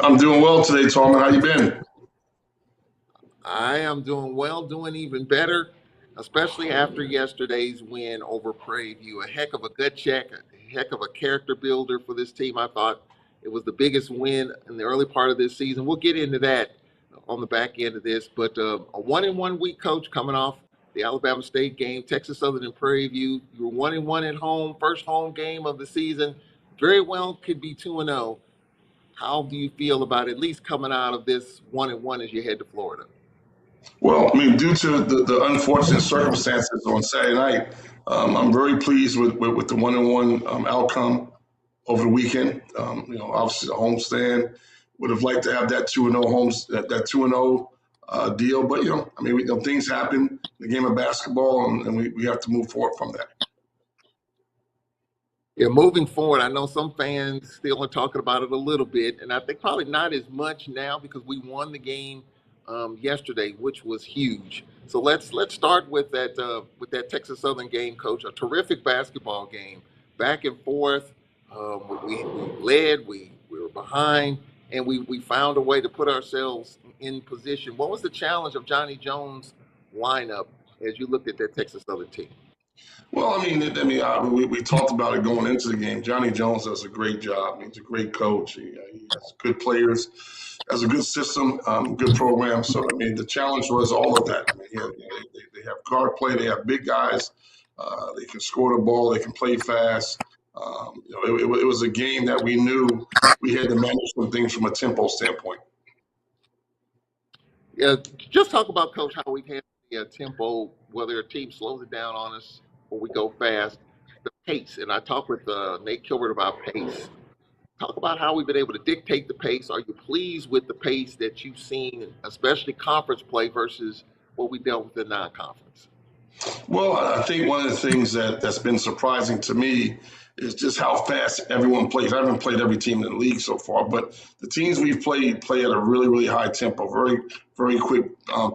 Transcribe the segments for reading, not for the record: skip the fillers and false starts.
I'm doing well today, Tom. How you been? I am doing well, doing even better, especially after yesterday's win over Prairie View. A heck of a gut check, a heck of a character builder for this team. I thought it was the biggest win in the early part of this season. We'll get into that on the back end of this, but a 1-1 week, coach, coming off the Alabama State game, Texas Southern and Prairie View. You were 1-1 at home, first home game of the season. Very well could be 2-0. How do you feel about at least coming out of this 1-1 as you head to Florida? Well, I mean, due to the unfortunate circumstances on Saturday night, I'm very pleased with the 1-1 outcome over the weekend. Obviously the homestand would have liked to have that 2-0 that 2-0 deal, but I mean, things happen in the game of basketball, and we have to move forward from that. Yeah, moving forward, I know some fans still are talking about it a little bit, and I think probably not as much now because we won the game yesterday, which was huge. So let's start with that Texas Southern game, coach. A terrific basketball game, back and forth. We led, we were behind, and we found a way to put ourselves in position. What was the challenge of Johnny Jones' lineup as you looked at that Texas Southern team? Well, we talked about it going into the game. Johnny Jones does a great job. He's a great coach. He has good players, has a good system, good program. So, I mean, the challenge was all of that. I mean, they have guard play, they have big guys, they can score the ball, they can play fast. It was a game that we knew we had to manage some things from a tempo standpoint. Yeah, just talk about, coach, how we've had the tempo, whether a team slows it down on us or we go fast, the pace. And I talked with Nate Kilbert about pace. Talk about how we've been able to dictate the pace. Are you pleased with the pace that you've seen, especially conference play versus what we dealt with in non-conference? Well, I think one of the things that's been surprising to me is just how fast everyone plays. I haven't played every team in the league so far, but the teams we've played play at a really, really high tempo, very, very quick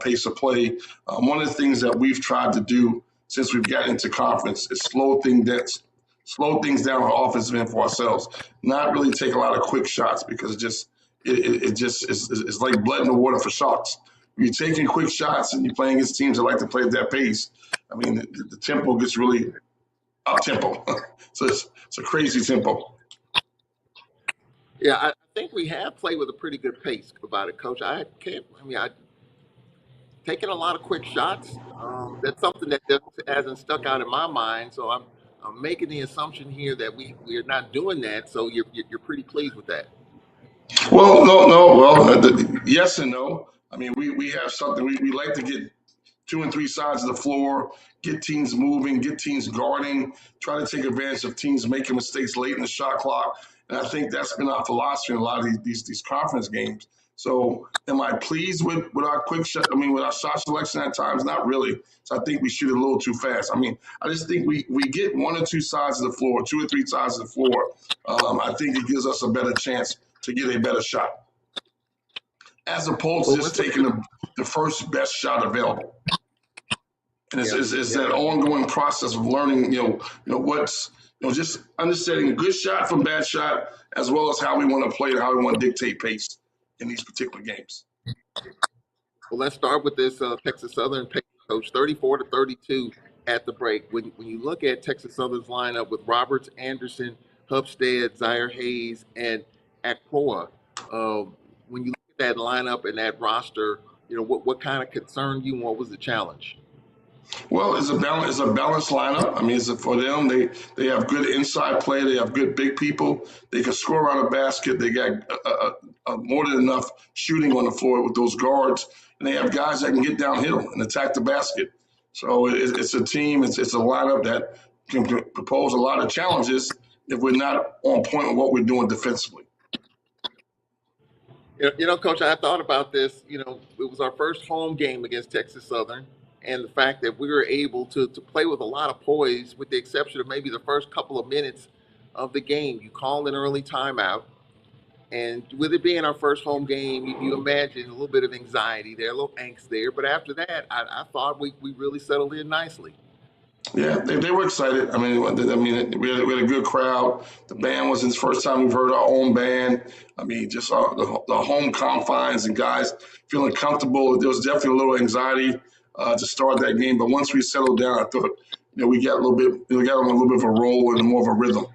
pace of play. One of the things that we've tried to do since we've gotten into conference is slow things down on offensive end for ourselves. Not really take a lot of quick shots because it just is like blood in the water for sharks. When you're taking quick shots and you're playing against teams that like to play at that pace, I mean, the tempo gets really up tempo. So it's a crazy tempo. Yeah, I think we have played with a pretty good pace about it, coach. I taking a lot of quick shots. That's something that just hasn't stuck out in my mind. So I'm making the assumption here that we're not doing that. So you're pretty pleased with that. Well, no. Well, yes and no. I mean, we have something. We like to get two and three sides of the floor, get teams moving, get teams guarding, try to take advantage of teams making mistakes late in the shot clock. And I think that's been our philosophy in a lot of these conference games. So, am I pleased with our quick shot? I mean, with our shot selection at times, not really. So I think we shoot a little too fast. I mean, I just think we get one or two sides of the floor, two or three sides of the floor. I think it gives us a better chance to get a better shot, as opposed to Well, just taking the first best shot available. And yeah, it's yeah. that ongoing process of learning, what's, just understanding a good shot from bad shot, as well as how we want to play and how we want to dictate pace in these particular games. Well, let's start with this Texas Southern pace, coach. 34-32 at the break. When you look at Texas Southern's lineup with Roberts, Anderson, Hubstead, Zaire Hayes, and Akpoa, when you look at that lineup and that roster, what kind of concerned you? And what was the challenge? Well, it's a balanced lineup. I mean, for them, they have good inside play. They have good big people. They can score around a basket. They got more than enough shooting on the floor with those guards, and they have guys that can get downhill and attack the basket. So it's a team. It's a lineup that can propose a lot of challenges if we're not on point with what we're doing defensively. Coach, I thought about this. It was our first home game against Texas Southern, and the fact that we were able to play with a lot of poise, with the exception of maybe the first couple of minutes of the game. You called an early timeout, and with it being our first home game, you imagine a little bit of anxiety there, a little angst there. But after that, I thought we really settled in nicely. Yeah, they were excited. We had a good crowd. The band was the first time we've heard our own band. Just the home confines and guys feeling comfortable. There was definitely a little anxiety to start that game, but once we settled down, I thought we got we got on a little bit of a roll and more of a rhythm.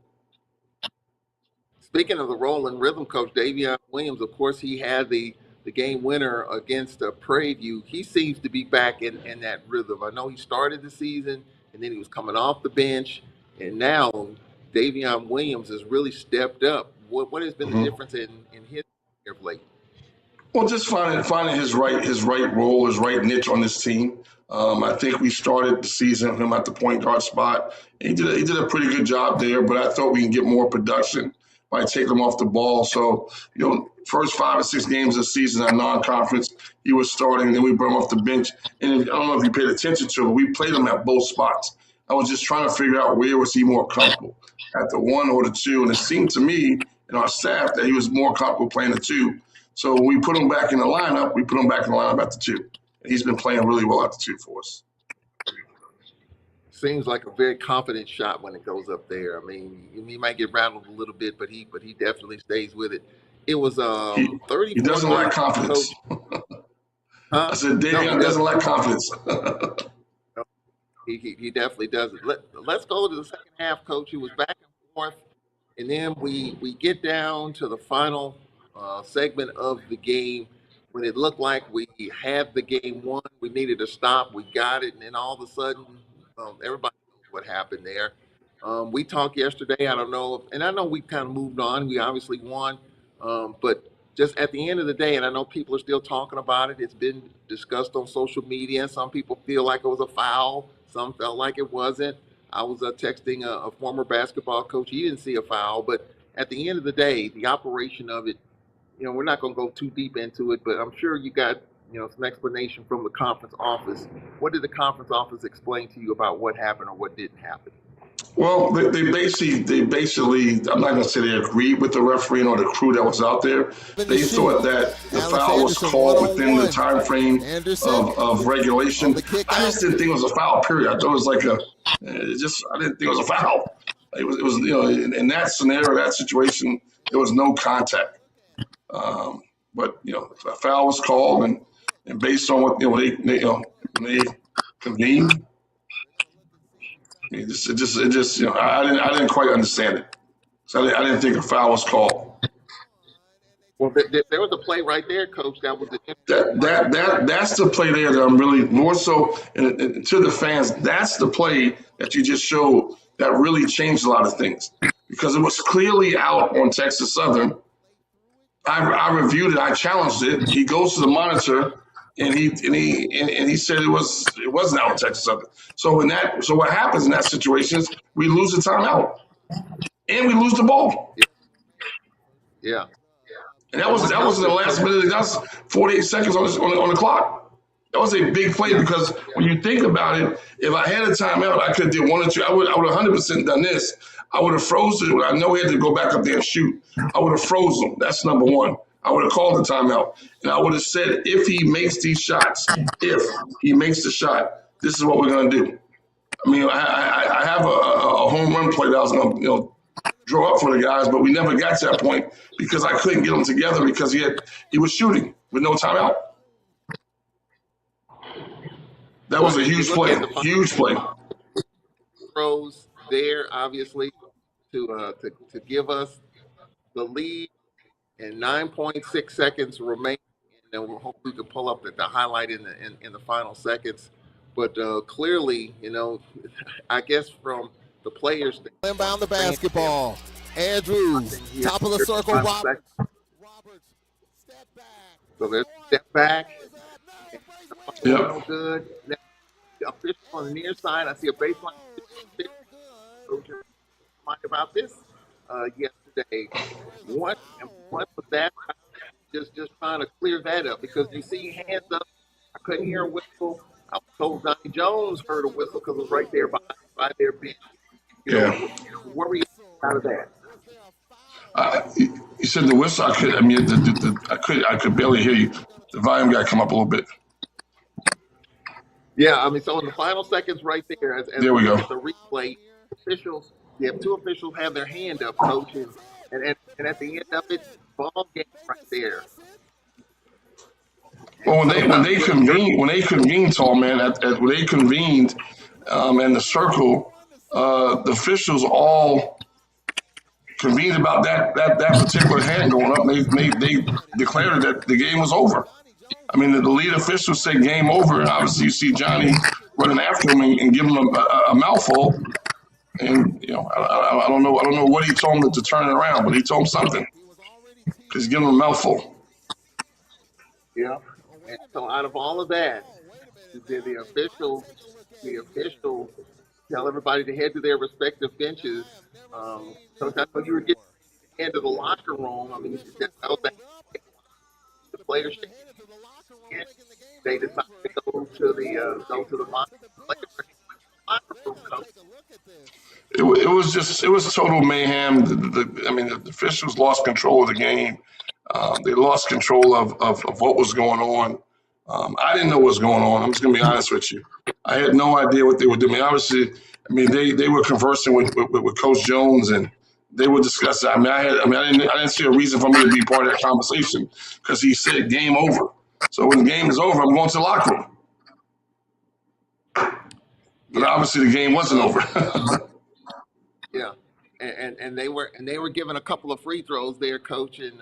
Speaking of the role and rhythm, Coach Davion Williams, of course, he had the game winner against Prairie View. He seems to be back in that rhythm. I know he started the season and then he was coming off the bench, and now Davion Williams has really stepped up. What has been the Mm-hmm. difference in his career of late? Well, just finding his right role, his right niche on this team. I think we started the season with him at the point guard spot. He did a pretty good job there, but I thought we can get more production by taking him off the ball. So first 5 or 6 games of the season at non-conference, he was starting, and then we brought him off the bench. And I don't know if you paid attention to it, but we played him at both spots. I was just trying to figure out where was he more comfortable, at the 1 or the 2, and it seemed to me and our staff that he was more comfortable playing the 2. So when we put him back in the lineup, we put him back in the lineup at the 2. And he's been playing really well at the 2 for us. Seems like a very confident shot when it goes up there. I mean, he might get rattled a little bit, but he definitely stays with it. It was He 34. doesn't lack confidence. Huh? I said, No, Davion doesn't lack confidence. No, he definitely doesn't. Let's go to the second half, Coach. It was back and forth, and then we get down to the final segment of the game when it looked like we had the game won. We needed to stop. We got it, and then all of a sudden, everybody knows what happened there. We talked yesterday. I don't know, and I know we kind of moved on. We obviously won, but just at the end of the day, and I know people are still talking about it. It's been discussed on social media. Some people feel like it was a foul. Some felt like it wasn't. I was texting a former basketball coach. He didn't see a foul, but at the end of the day, the operation of it, we're not going to go too deep into it, but I'm sure you got, some explanation from the conference office. What did the conference office explain to you about what happened or what didn't happen? Well, they basically, I'm not going to say they agreed with the referee or the crew that was out there. They thought that the foul was called within the time frame of regulation. I just didn't think it was a foul, period. I thought it was like I didn't think it was a foul. It was in that scenario, that situation, there was no contact. But a foul was called, and based on what when they convened, I didn't quite understand it. So I didn't think a foul was called. Well, there was a play right there, Coach. That was That's the play there that I'm really more so and to the fans. That's the play that you just showed that really changed a lot of things because it was clearly out on Texas Southern. I reviewed it. I challenged it. He goes to the monitor, and he said it wasn't out on Texas Southern. So what happens in that situation is we lose the timeout, and we lose the ball. Yeah. And that was in the last minute. That was 48 seconds on the clock. That was a big play because when you think about it, if I had a timeout, I could have did 1 or 2. I would 100% done this. I would have frozen. I know he had to go back up there and shoot. I would have frozen. That's number one. I would have called the timeout. And I would have said, if he makes these shots, if he makes the shot, this is what we're going to do. I have a home run play that I was going to, draw up for the guys, but we never got to that point because I couldn't get them together because he was shooting with no timeout. That was a huge play. Huge play. Throws there, obviously, to give us the lead, and 9.6 seconds remain. And then we'll hope we can pull up the highlight in the final seconds. But clearly, I guess from the players, inbound the basketball. Andrews, top of the circle. Roberts, step back. So there's step back. Yep. No good. Now, official on the near side. I see a baseline. Talked about this yesterday. What was that? Just trying to clear that up because you see hands up. I couldn't hear a whistle. I was told Donnie Jones heard a whistle because it was right there by their bench. Where were you out of that? You said the whistle. I could barely hear you. The volume got to come up a little bit. Yeah, I mean, so in the final seconds, right there, as There we we look go. at the replay, officials, you have two officials have their hand up, coach, and at the end of it, ball game right there. Well, And so when they convened, tall man, when they convened, in the circle, the officials all convened about that particular hand going up. And they declared that the game was over. I mean, the lead official said game over, and obviously you see Johnny running after him and giving him a mouthful. And I don't know what he told him to turn it around, but he told him something because he's giving him a mouthful. yeah, and so out of all of that, the officials tell everybody to head to their respective benches. So that's when you were getting into the locker room. I mean, that was that the players they decided to go to the locker room coach. It was total mayhem. I mean, the officials lost control of the game. They lost control of what was going on. I didn't know what was going on. I'm just going to be honest with you. I had no idea what they were doing. Obviously, I mean, they were conversing with Coach Jones, and they were discussing. I didn't see a reason for me to be part of that conversation because he said game over. So when the game is over, I'm going to the locker room. But obviously, the game wasn't over. Yeah, and they were given a couple of free throws there, coach, and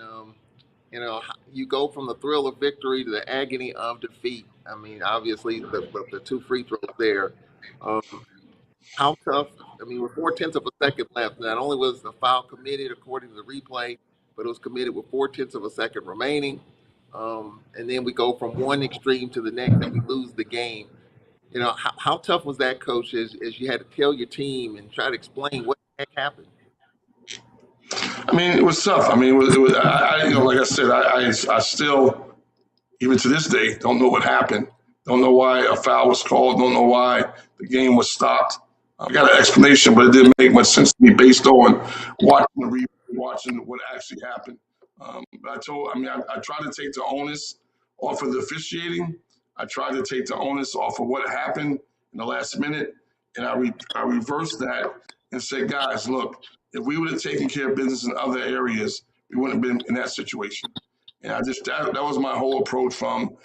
you go from the thrill of victory to the agony of defeat. I mean, obviously the two free throws there. How tough? I mean, with 4/10 of a second left, not only was the foul committed according to the replay, but it was committed with 4/10 of a second remaining. And then we go from one extreme to the next, and we lose the game. How tough was that, coach, as you had to tell your team and try to explain what the heck happened? I mean, it was tough. I mean, like I said, I still, even to this day, don't know what happened. Don't know why a foul was called. Don't know why the game was stopped. I got an explanation, but it didn't make much sense to me based on watching the replay, watching what actually happened. I tried to take the onus off of the officiating. I tried to take the onus off of what happened in the last minute, and I reversed that and said, guys, look, if we would have taken care of business in other areas, we wouldn't have been in that situation. And that was my whole approach from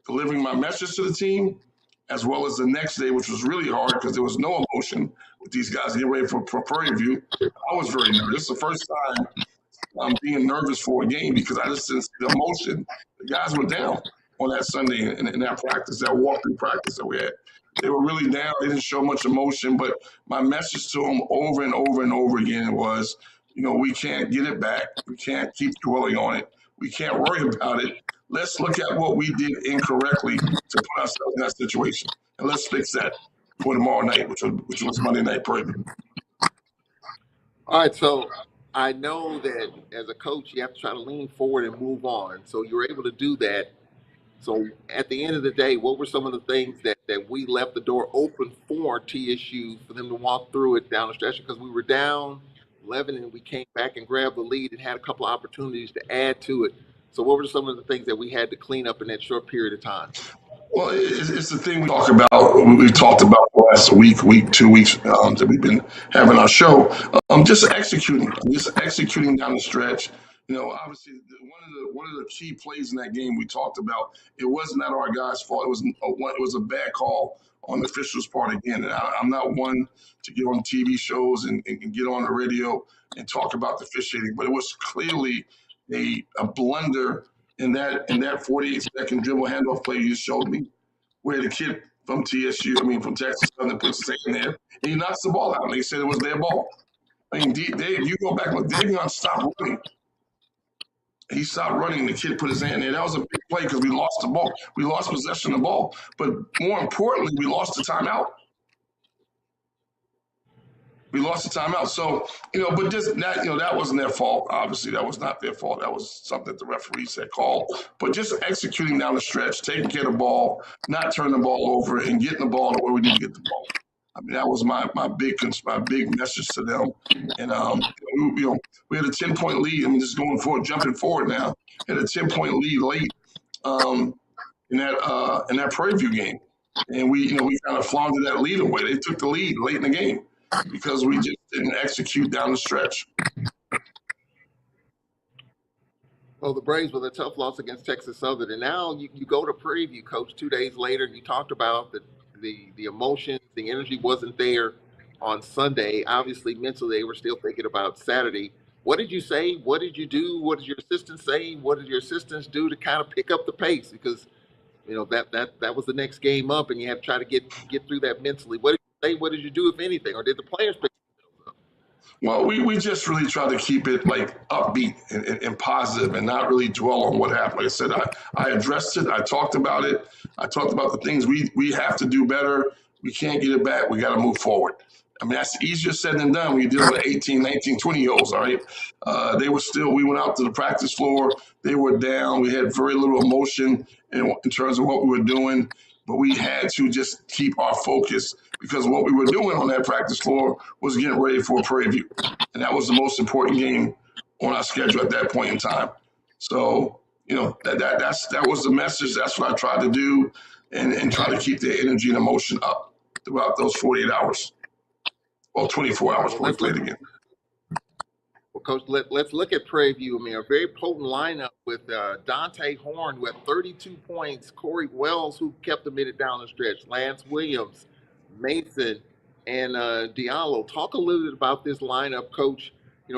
delivering my message to the team, as well as the next day, which was really hard because there was no emotion with these guys getting ready for Prairie View. I was very nervous. This is the first time I'm being nervous for a game because I just didn't see the emotion. The guys were down on that Sunday in that practice, that walkthrough practice that we had. They were really down. They didn't show much emotion, but my message to them over and over and over again was, we can't get it back. We can't keep dwelling on it. We can't worry about it. Let's look at what we did incorrectly to put ourselves in that situation, and let's fix that for tomorrow night, which was Monday night Prairie View. All right, so I know that as a coach, you have to try to lean forward and move on. So you were able to do that. So at the end of the day, what were some of the things that we left the door open for TSU for them to walk through it down the stretch? Because we were down 11 and we came back and grabbed the lead and had a couple of opportunities to add to it. So what were some of the things that we had to clean up in that short period of time? Well, it's the thing we talked about the last week, 2 weeks that we've been having our show. Just executing down the stretch. Obviously, one of the key plays in that game we talked about. It was not our guys' fault. It was a bad call on the officials' part again. And I'm not one to get on TV shows and get on the radio and talk about the officiating, but it was clearly a blunder in that 48-second dribble handoff play you showed me, where the kid from from Texas Southern puts his hand there, and he knocks the ball out. And they said it was their ball. I mean, Dave, you go back, look, Davion stopped running. He stopped running, and the kid put his hand there. That was a big play because we lost the ball. We lost possession of the ball. But more importantly, we lost the timeout. So, but that wasn't their fault. Obviously, that was not their fault. That was something that the referees had called. But just executing down the stretch, taking care of the ball, not turning the ball over, and getting the ball to where we need to get the ball. I mean, that was my big message to them. And we had a 10-point lead. I mean, just jumping forward now. Had a 10-point lead late in that Prairie View game. and we kind of flaunted that lead away. They took the lead late in the game because we just didn't execute down the stretch. Well, the Braves with a tough loss against Texas Southern, and now you go to Prairie View, Coach. 2 days later, you talked about the emotions, the energy wasn't there on Sunday. Obviously, mentally, they were still thinking about Saturday. What did you say? What did you do? What did your assistants say? What did your assistants do to kind of pick up the pace? Because that was the next game up, and you had to try to get through that mentally. What did you say? What did you do, if anything, or did the players pick themselves up? Well, we just really try to keep it like upbeat and positive and not really dwell on what happened. Like I said, I addressed it. I talked about it. I talked about the things we have to do better. We can't get it back. We got to move forward. I mean, that's easier said than done when you're dealing with 18, 19, 20-year-olds, all right? We went out to the practice floor. They were down. We had very little emotion in terms of what we were doing, but we had to just keep our focus because what we were doing on that practice floor was getting ready for a Prairie View. And that was the most important game on our schedule at that point in time. So, that was the message. That's what I tried to do and try to keep the energy and emotion up throughout those 48 hours. Well, 24 hours before we played again. Well, Coach, let's look at Prairie View. I mean, a very potent lineup with Dante Horn, who had 32 points, Corey Wells, who kept the minute down the stretch, Lance Williams, Mason, and Diallo. Talk a little bit about this lineup, Coach.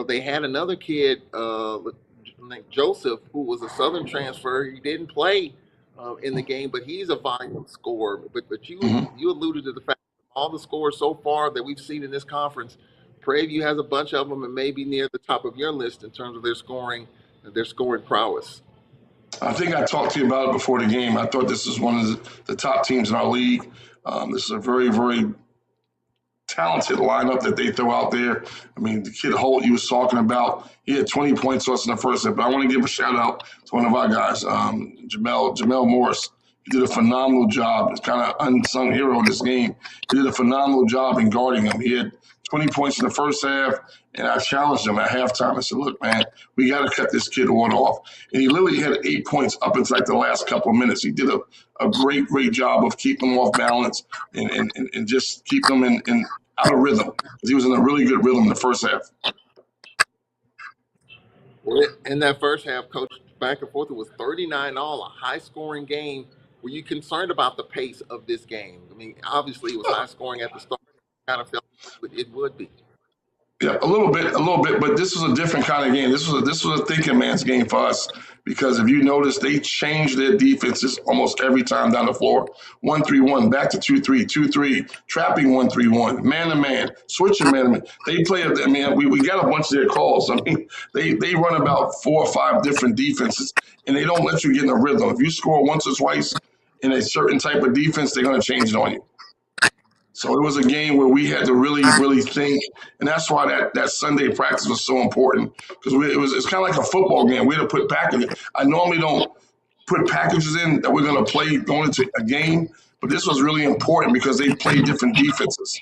They had another kid named Joseph, who was a Southern transfer. He didn't play in the game, but he's a volume scorer. But you alluded to the fact that all the scores so far that we've seen in this conference, Prairie View has a bunch of them and maybe near the top of your list in terms of their scoring prowess. I think I talked to you about it before the game. I thought this is one of the top teams in our league. This is a very, very talented lineup that they throw out there. I mean, the kid Holt you was talking about, he had 20 points to us in the first set, but I want to give a shout out to one of our guys, Jamel Morris. He did a phenomenal job. It's kind of unsung hero in this game. He did a phenomenal job in guarding him. He had 20 points in the first half, and I challenged him at halftime. I said, look, man, we got to cut this kid one off. And he literally had 8 points up until like the last couple of minutes. He did a great, great job of keeping him off balance and just keeping him in out of rhythm. He was in a really good rhythm in the first half. Well, in that first half, Coach, back and forth, it was 39 all, a high-scoring game. Were you concerned about the pace of this game? I mean, obviously it was high-scoring at the start. Kind of felt it would be. Yeah, a little bit, but this was a different kind of game. This was a thinking man's game for us because if you notice, they changed their defenses almost every time down the floor. 1-3-1, back to 2-3, 2-3, trapping 1-3-1, man to man, switching man to man. They play. I mean, we got a bunch of their calls. I mean, they run about 4 or 5 different defenses, and they don't let you get in a rhythm. If you score once or twice in a certain type of defense, they're going to change it on you. So it was a game where we had to really, really think, and that's why that Sunday practice was so important because it's kind of like a football game. We had to put packages. I normally don't put packages in that we're going to play going into a game, but this was really important because they play different defenses.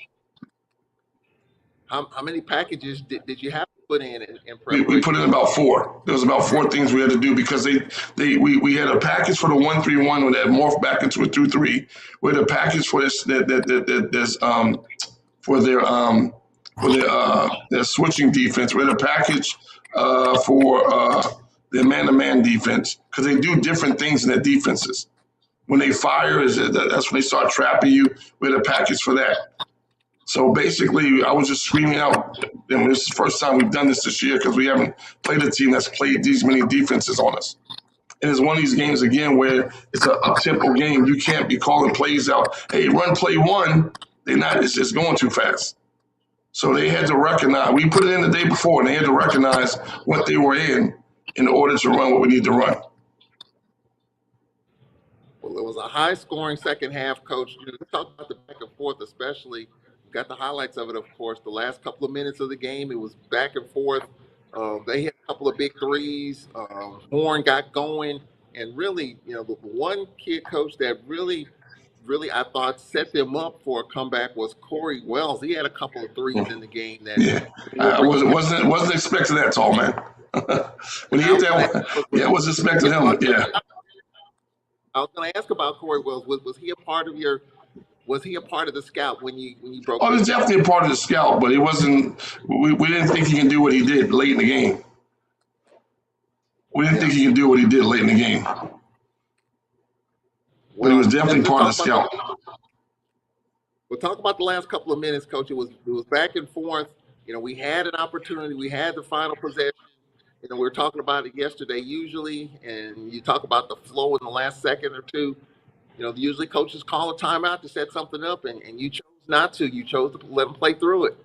How many packages did you have to put in preparation? We put in about 4. There was about 4 things we had to do because we had a package for the 1-3-1 that morphed back into a 2-3. We had a package for this their switching defense. We had a package for their man-to-man defense because they do different things in their defenses. When they fire, that's when they start trapping you. We had a package for that. So basically, I was just screaming out, and this is the first time we've done this year because we haven't played a team that's played these many defenses on us. And it's one of these games, again, where it's an up-tempo game. You can't be calling plays out, hey, run play 1. It's just going too fast. So they had to recognize, we put it in the day before, and they had to recognize what they were in order to run what we need to run. Well, it was a high-scoring second half, Coach. You talked about the back and forth, especially. Got the highlights of it, of course. The last couple of minutes of the game, it was back and forth. They hit a couple of big threes. Horn got going. And really, the one kid, Coach, that really, I thought set them up for a comeback was Corey Wells. He had a couple of threes in the game. I wasn't expecting that tall, man. When he hit that one, I wasn't expecting him. Yeah. I was going to ask about Corey Wells. Was he a part of your Was he a part of the scout when you broke Oh, this he's down? definitely a part of the scout, but it wasn't. We didn't think he can do what he did late in the game. We didn't think he could do what he did late in the game. But he was definitely part of the scout. We'll talk about the last couple of minutes, Coach. It was back and forth. We had an opportunity. We had the final possession. We were talking about it yesterday. Usually, and you talk about the flow in the last second or two. Usually coaches call a timeout to set something up, and you chose not to. You chose to let them play through it.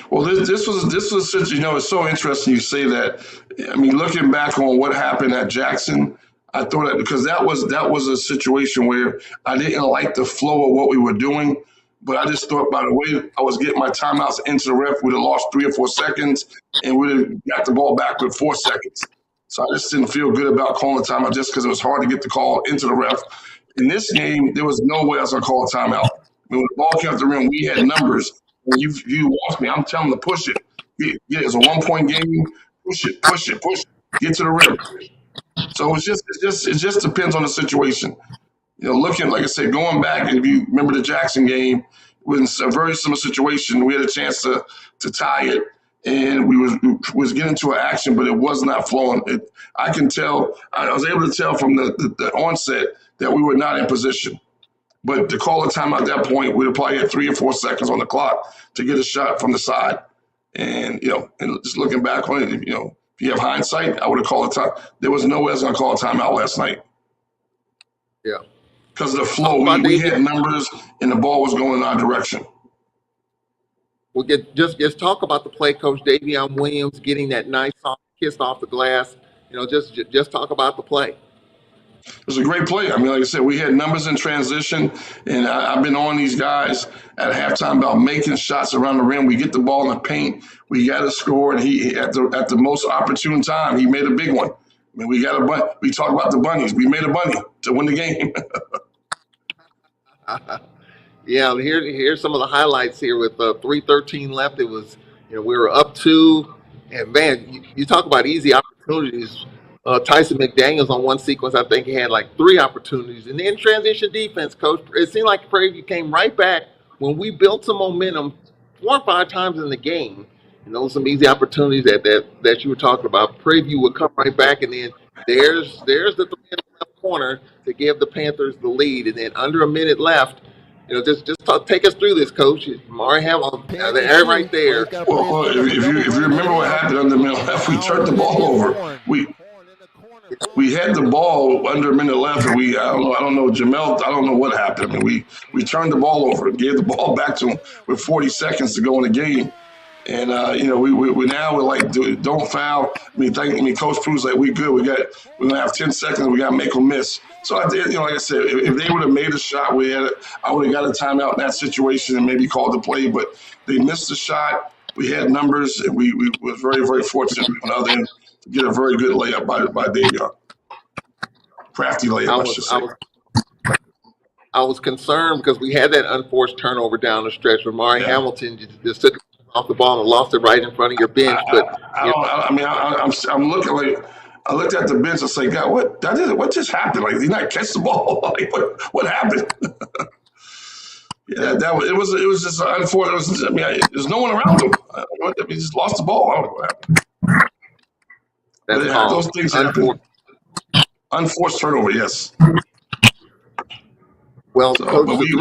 Well, this was such, it's so interesting you say that. I mean, looking back on what happened at Jackson, I thought that because that was a situation where I didn't like the flow of what we were doing, but I just thought by the way I was getting my timeouts into the ref, we'd have lost 3 or 4 seconds and we'd have got the ball back with 4 seconds. So I just didn't feel good about calling a timeout just because it was hard to get the call into the ref. In this game, there was no way I was going to call a timeout. When the ball came out the rim, we had numbers. When you watch me, I'm telling them to push it. Yeah, it's a 1-point game. Push it. Get to the rim. So it just depends on the situation. Looking, like I said, going back, if you remember the Jackson game, it was a very similar situation. We had a chance to tie it, and we was getting to an action, but it was not flowing. I can tell. I was able to tell from the onset that we were not in position. But to call a timeout at that point, we'd have probably had 3 or 4 seconds on the clock to get a shot from the side. And and just looking back on it, if you have hindsight, I would have called a time. There was no way I was going to call a timeout last night. Yeah. Because of the flow, we had numbers, and the ball was going in our direction. We'll just talk about the play, Coach. Davion Williams getting that nice soft kiss off the glass. Just talk about the play. It was a great play. I mean, like I said, we had numbers in transition, and I've been on these guys at halftime about making shots around the rim. We get the ball in the paint, we got to score, and he at the most opportune time, he made a big one. I mean, we got a bunny. We talk about the bunnies. We made a bunny to win the game. Yeah, here's some of the highlights here with 3:13 left. It was, we were up 2, and man, you talk about easy opportunities. Tyson McDaniels on one sequence, I think he had like 3 opportunities. And then transition defense, Coach, it seemed like Prairie came right back when we built some momentum 4 or 5 times in the game. And those some easy opportunities that you were talking about. Prairie would come right back, and then there's the 3 in the left corner to give the Panthers the lead. And then under a minute left, just take us through this, Coach. Mari Hamilton, they're right there. Well, if you remember what happened under the middle left, we turned the ball over. We had the ball under a minute left, and I don't know, Jamel, I don't know what happened. I mean, we turned the ball over, gave the ball back to him with 40 seconds to go in the game. And we now we're like, don't foul. I mean, Coach Prue's like, we're gonna have 10 seconds. We gotta make them miss. So I did, like I said, if they would have made a shot, I would have got a timeout in that situation and maybe called the play. But they missed the shot. We had numbers, and we was very, very fortunate on the other end to get a very good layup by Davion. Crafty layup, I should say. I was concerned because we had that unforced turnover down the stretch where Mari Hamilton just took off the ball and lost it right in front of your bench. But I'm looking like I looked at the bench and say, God, what just happened? Like, did he not catch the ball? Like, what happened? Yeah, it was just unfortunate. There's no one around him. He just lost the ball. I don't know what happened. Those things happen. Unforced turnover, yes. Well, Coach, but we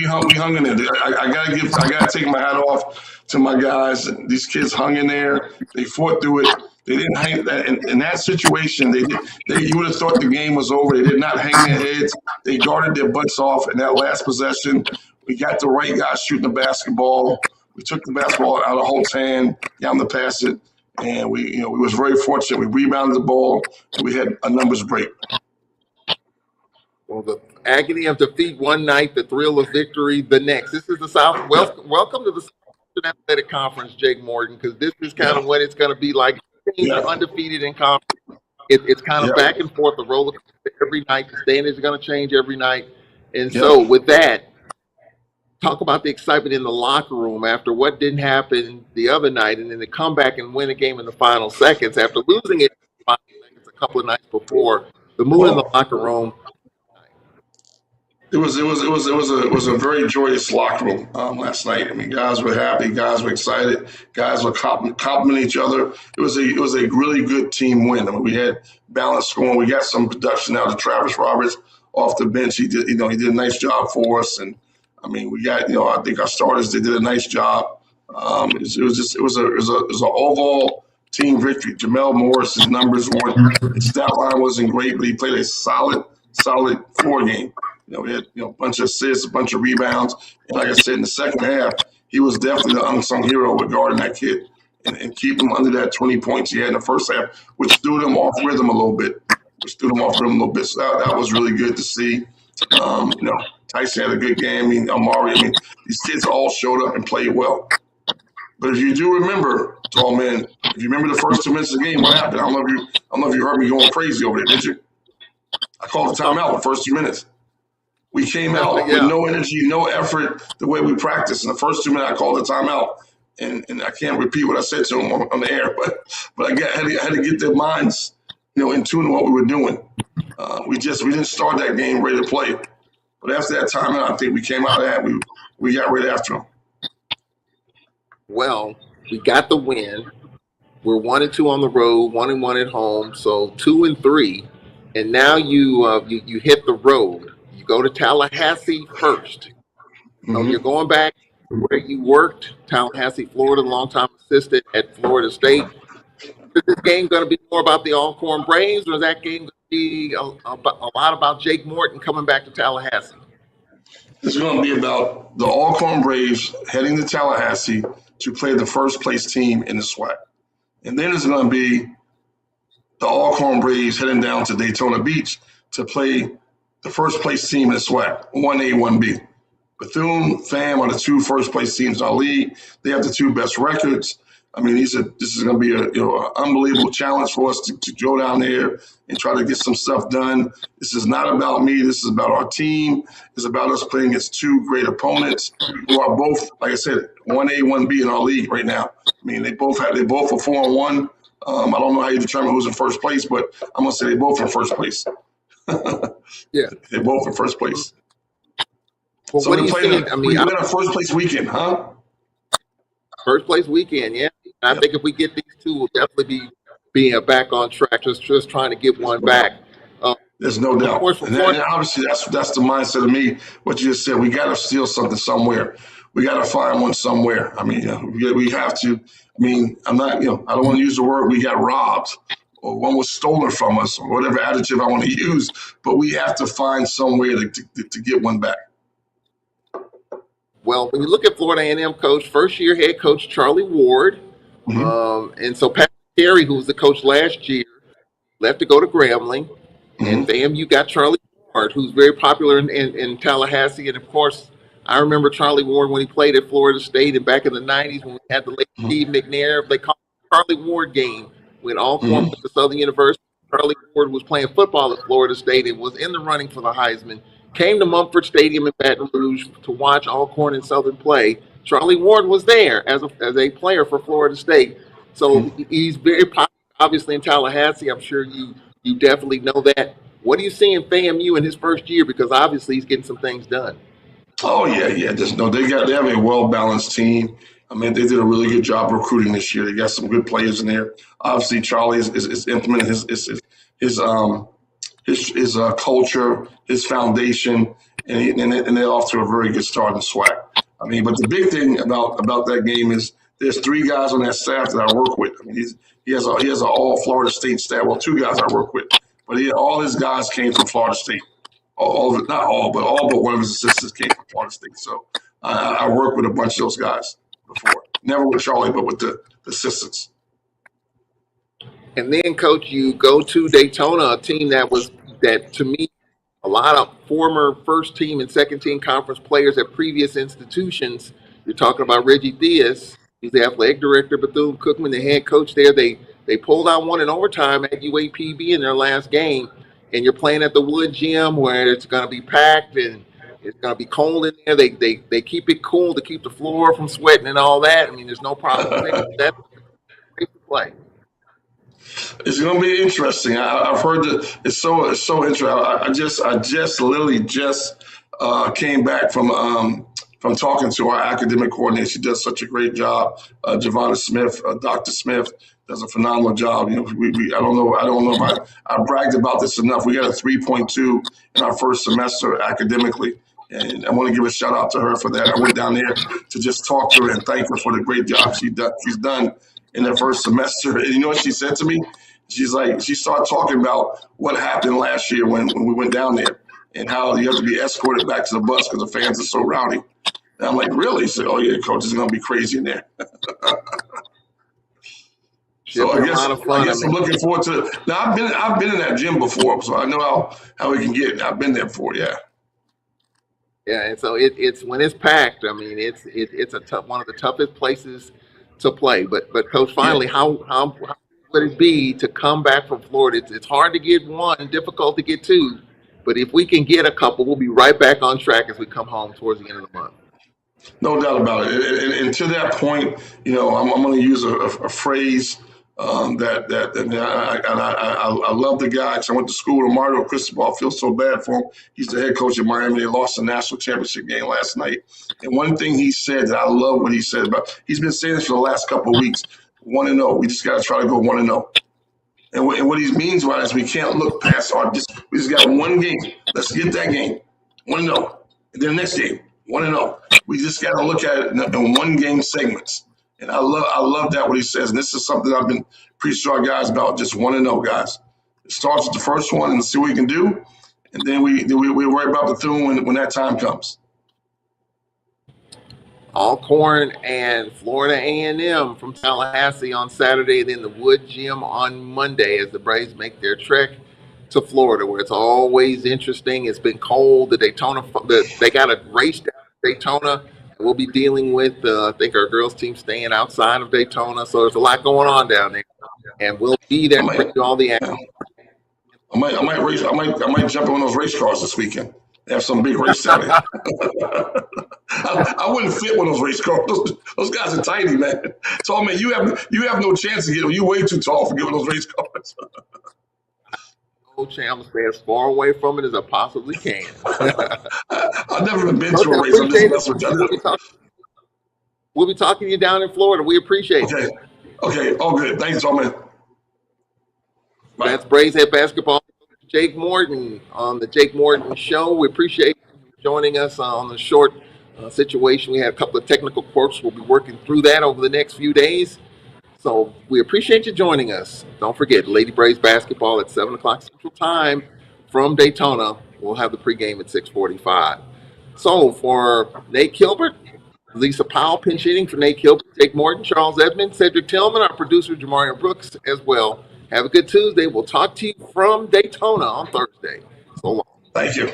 hung in there. I gotta take my hat off to my guys. These kids hung in there. They fought through it. They didn't hang that in that situation. You would have thought the game was over. They did not hang their heads. They guarded their butts off in that last possession. We got the right guy shooting the basketball. We took the basketball out of Holt's hand, got him to pass it, and we was very fortunate. We rebounded the ball, and we had a numbers break. Well, the agony of defeat one night, the thrill of victory the next. This is the South. Welcome to the Southern Athletic Conference, Jake Morton, because this is kind of what it's going to be like. Teams are undefeated in conference. It's kind of back and forth, the roller coaster every night. The standings are going to change every night. And so with that, talk about the excitement in the locker room after what didn't happen the other night, and then to come back and win a game in the final seconds after losing it in the final seconds a couple of nights before. The mood in the locker room. It was a very joyous locker room last night. I mean, guys were happy, guys were excited, guys were complimenting each other. It was a really good team win. I mean, we had balanced scoring. We got some production out of Travis Roberts off the bench. He did a nice job for us, and I mean, we got I think our starters they did a nice job. It was an overall team victory. Jamel Morris's numbers weren't his stat line wasn't great, but he played a solid floor game. We had a bunch of assists, a bunch of rebounds, and like I said, in the second half, he was definitely the unsung hero with guarding that kid and keep him under that 20 points he had in the first half, which threw them off rhythm a little bit. So that was really good to see. Tyson had a good game. I mean, Amari. I mean, these kids all showed up and played well. But if you do remember, tall man, if you remember the first 2 minutes of the game, what happened? I don't know if you heard me going crazy over there, did you? I called the timeout the first 2 minutes. We came out with no energy, no effort, the way we practiced. In the first 2 minutes, I called the timeout, and I can't repeat what I said to them on the air, but I had to get their minds, in tune to what we were doing. We didn't start that game ready to play, but after that timeout, I think we came out of that. We got right after them. Well, we got the win. We're 1-2 on the road, 1-1 at home, so 2-3, and now you hit the road. You go to Tallahassee first. So you're going back where you worked, Tallahassee, Florida, longtime assistant at Florida State. Is this game going to be more about the Alcorn Braves, or is that game going to be a lot about Jake Morton coming back to Tallahassee? It's going to be about the Alcorn Braves heading to Tallahassee to play the first place team in the SWAC. And then it's going to be the Alcorn Braves heading down to Daytona Beach to play the first place team in the SWAC, 1A, 1B. Bethune, FAM are the two first place teams in our league. They have the two best records. I mean, this is going to be an unbelievable challenge for us to go down there and try to get some stuff done. This is not about me. This is about our team. It's about us playing against two great opponents who are both, like I said, 1A, 1B in our league right now. I mean, they both are 4-1. I don't know how you determine who's in first place, but I'm going to say they both in first place. Yeah. They're both in first place. Well, So what do we you play think? I mean, a first place weekend, huh? first place weekend, yeah. I think if we get these two, we'll definitely be being back on track. Just trying to get one back. There's no Of doubt. course, And obviously that's the mindset of me. What you just said, we got to steal something somewhere. We got to find one somewhere. I mean, we have to. I mean, I'm not. I don't want to use the word we got robbed or one was stolen from us or whatever adjective I want to use. But we have to find somewhere to get one back. Well, when you look at Florida A&M coach, first-year head coach Charlie Ward, and so Pat Carey, who was the coach last year, left to go to Grambling, and FAMU got Charlie Ward, who's very popular in Tallahassee. And, of course, I remember Charlie Ward when he played at Florida State and back in the 90s when we had the late Steve McNair. They called it the Charlie Ward game when Alcorn went to Southern University. Charlie Ward was playing football at Florida State and was in the running for the Heisman. Came to Mumford Stadium in Baton Rouge to watch Alcorn and Southern play. Charlie Ward was there as a player for Florida State. So he's very popular, obviously, in Tallahassee. I'm sure you definitely know that. What do you see in FAMU in his first year? Because obviously he's getting some things done. Oh yeah. They have a well balanced team. I mean, they did a really good job recruiting this year. They got some good players in there. Obviously, Charlie is implementing his culture, his foundation, and they're off to a very good start in SWAC. I mean, but the big thing about that game is there's three guys on that staff that I work with. I mean, he has an all Florida State staff. Well, two guys I work with, but all his guys came from Florida State. All of it, not all, but one of his assistants came from Florida State. So I worked with a bunch of those guys before. Never with Charlie, but with the assistants. And then, Coach, you go to Daytona, a team that to me, a lot of former first team and second team conference players at previous institutions. You're talking about Reggie Diaz, who's the athletic director, Bethune-Cookman, the head coach there. They pulled out one in overtime at UAPB in their last game, and you're playing at the Wood Gym where it's going to be packed and it's going to be cold in there. They keep it cool to keep the floor from sweating and all that. I mean, there's no problem there. That's great to play. It's going to be interesting. I've heard that it's so interesting. I just literally came back from talking to our academic coordinator. She does such a great job. Javonna Smith, Dr. Smith, does a phenomenal job. You know, I don't know if I bragged about this enough. We got a 3.2 in our first semester academically. And I want to give a shout out to her for that. I went down there to just talk to her and thank her for the great job she's done in her first semester. And you know what she said to me? She's like, she started talking about what happened last year when we went down there and how you have to be escorted back to the bus because the fans are so rowdy. And I'm like, really? He said, oh yeah, coach, it's gonna be crazy in there. So I guess I'm looking forward to it. Now I've been in that gym before, so I know how we can get. I've been there before, yeah. Yeah, and so it's when it's packed. I mean, it's a tough, one of the toughest places to play. But coach, finally, how would it be to come back from Florida? It's hard to get one, difficult to get two, but if we can get a couple, we'll be right back on track as we come home towards the end of the month. No doubt about it. And to that point, you know, I'm going to use a phrase I love the guy because I went to school with Mario Cristobal. I feel so bad for him. He's the head coach of Miami. They lost the national championship game last night. And one thing he said that I love what he said about, he's been saying this for the last couple of weeks, 1-0. We just got to try to go 1-0. And what he means by that is we can't look past we just got one game. Let's get that game, 1-0. And then the next game, 1-0. We just got to look at it in one game segments. And I love that what he says. And this is something I've been preaching to our guys about, just 1-0, guys. It starts with the first one and see what we can do. And then we worry about the through when that time comes. Alcorn and Florida A&M from Tallahassee on Saturday, then the Wood Gym on Monday as the Braves make their trek to Florida, where it's always interesting. It's been cold. They got a race down to Daytona. We'll be dealing with, I think, our girls' team staying outside of Daytona. So there's a lot going on down there, and we'll be there to do all the action. I might jump on those race cars this weekend. They have some big race down there. I wouldn't fit one of those race cars. Those guys are tiny, man. So man, you have no chance to get them. You're way too tall for getting those race cars. Coach, I'm gonna stay as far away from it as I possibly can. I've never been to a race. I'm just messing with you. We'll be talking to you down in Florida. We appreciate it. Okay. All good. Thanks, Tommy. That's Braves head basketball. Jake Morton on the Jake Morton Show. We appreciate you joining us on the short situation. We had a couple of technical quirks. We'll be working through that over the next few days. So we appreciate you joining us. Don't forget, Lady Braves basketball at 7 o'clock Central Time from Daytona. We'll have the pregame at 6:45. So for Nate Kilbert, Lisa Powell pinch hitting for Nate Kilbert, Jake Morton, Charles Edmonds, Cedric Tillman, our producer Jamario Brooks as well. Have a good Tuesday. We'll talk to you from Daytona on Thursday. So long. Thank you.